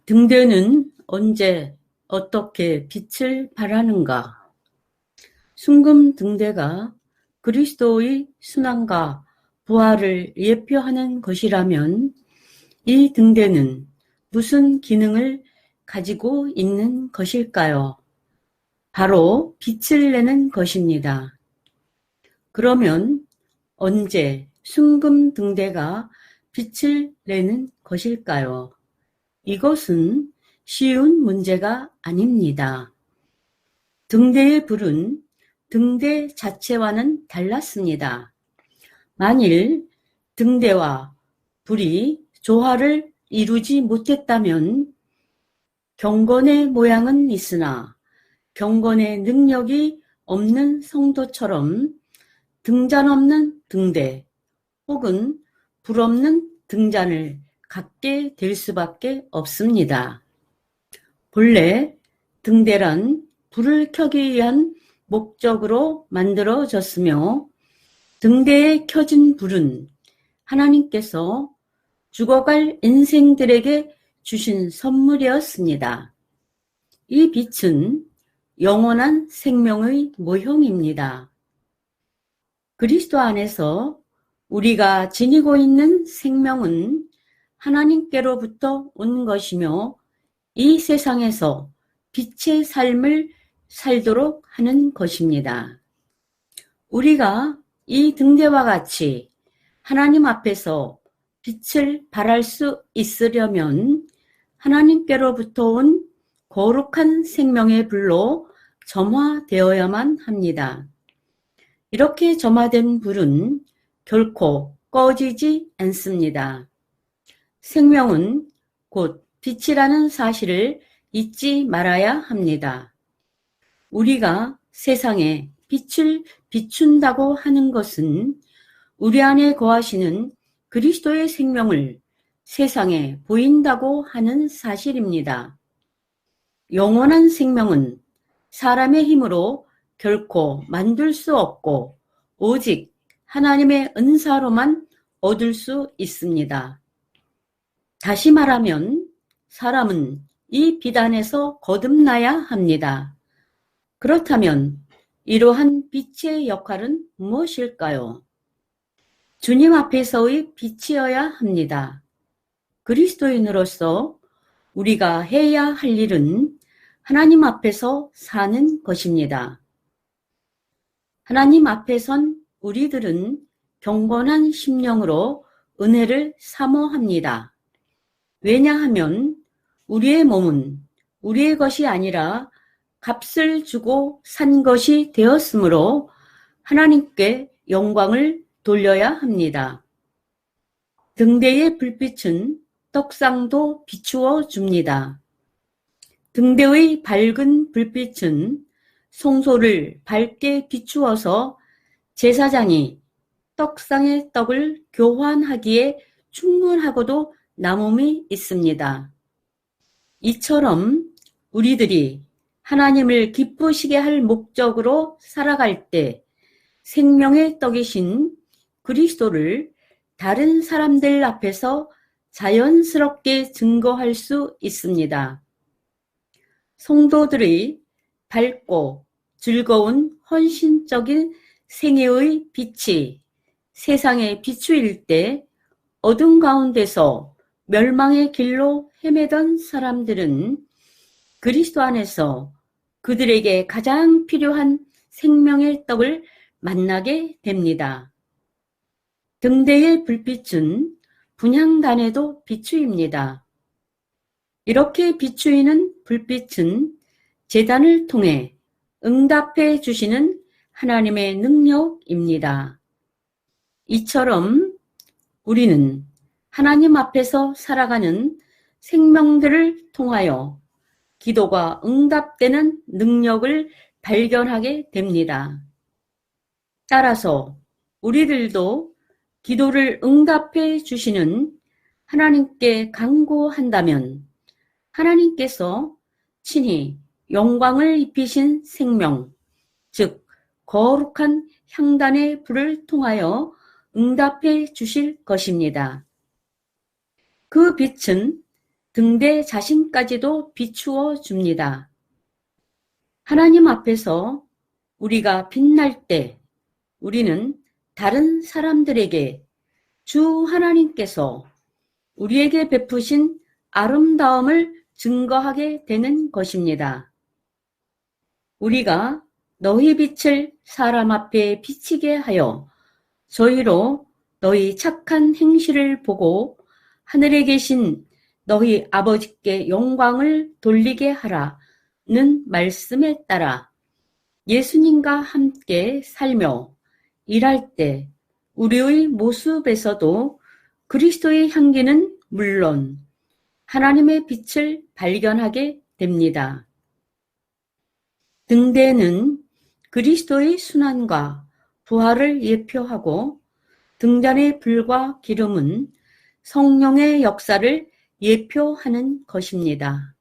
등대는 언제 어떻게 빛을 발하는가? 순금 등대가 그리스도의 순환과 부활을 예표하는 것이라면 이 등대는 무슨 기능을 가지고 있는 것일까요? 바로 빛을 내는 것입니다. 그러면 언제 순금 등대가 빛을 내는 것일까요? 이것은 쉬운 문제가 아닙니다. 등대의 불은 등대 자체와는 달랐습니다. 만일 등대와 불이 조화를 이루지 못했다면 경건의 모양은 있으나 경건의 능력이 없는 성도처럼 등잔 없는 등대 혹은 불 없는 등잔을 갖게 될 수밖에 없습니다. 본래 등대란 불을 켜기 위한 목적으로 만들어졌으며 등대에 켜진 불은 하나님께서 죽어갈 인생들에게 주신 선물이었습니다. 이 빛은 영원한 생명의 모형입니다. 그리스도 안에서 우리가 지니고 있는 생명은 하나님께로부터 온 것이며 이 세상에서 빛의 삶을 살도록 하는 것입니다. 우리가 이 등대와 같이 하나님 앞에서 빛을 발할 수 있으려면 하나님께로부터 온 거룩한 생명의 불로 점화되어야만 합니다. 이렇게 점화된 불은 결코 꺼지지 않습니다. 생명은 곧 빛이라는 사실을 잊지 말아야 합니다. 우리가 세상에 빛을 비춘다고 하는 것은 우리 안에 거하시는 그리스도의 생명을 세상에 보인다고 하는 사실입니다. 영원한 생명은 사람의 힘으로 결코 만들 수 없고 오직 하나님의 은사로만 얻을 수 있습니다. 다시 말하면 사람은 이 빛 안에서 거듭나야 합니다. 그렇다면 이러한 빛의 역할은 무엇일까요? 주님 앞에서의 빛이어야 합니다. 그리스도인으로서 우리가 해야 할 일은 하나님 앞에서 사는 것입니다. 하나님 앞에 선 우리들은 경건한 심령으로 은혜를 사모합니다. 왜냐하면 우리의 몸은 우리의 것이 아니라 값을 주고 산 것이 되었으므로 하나님께 영광을 돌려야 합니다. 등대의 불빛은 떡상도 비추어 줍니다. 등대의 밝은 불빛은 성소를 밝게 비추어서 제사장이 떡상의 떡을 교환하기에 충분하고도 남음이 있습니다. 이처럼 우리들이 하나님을 기쁘시게 할 목적으로 살아갈 때 생명의 떡이신 그리스도를 다른 사람들 앞에서 자연스럽게 증거할 수 있습니다. 성도들의 밝고 즐거운 헌신적인 생애의 빛이 세상에 비추일 때 어둠 가운데서 멸망의 길로 헤매던 사람들은 그리스도 안에서 그들에게 가장 필요한 생명의 떡을 만나게 됩니다. 등대의 불빛은 분향단에도 비추입니다. 이렇게 비추이는 불빛은 제단을 통해 응답해 주시는 하나님의 능력입니다. 이처럼 우리는 하나님 앞에서 살아가는 생명들을 통하여 기도가 응답되는 능력을 발견하게 됩니다. 따라서 우리들도 기도를 응답해 주시는 하나님께 간구한다면 하나님께서 친히 영광을 입히신 생명, 즉 거룩한 향단의 불을 통하여 응답해 주실 것입니다. 그 빛은 등대 자신까지도 비추어 줍니다. 하나님 앞에서 우리가 빛날 때 우리는 다른 사람들에게 주 하나님께서 우리에게 베푸신 아름다움을 증거하게 되는 것입니다. 우리가 너희 빛을 사람 앞에 비치게 하여 저희로 너희 착한 행실을 보고 하늘에 계신 너희 아버지께 영광을 돌리게 하라는 말씀에 따라 예수님과 함께 살며 일할 때 우리의 모습에서도 그리스도의 향기는 물론 하나님의 빛을 발견하게 됩니다. 등대는 그리스도의 순환과 부활을 예표하고 등잔의 불과 기름은 성령의 역사를 예표하는 것입니다.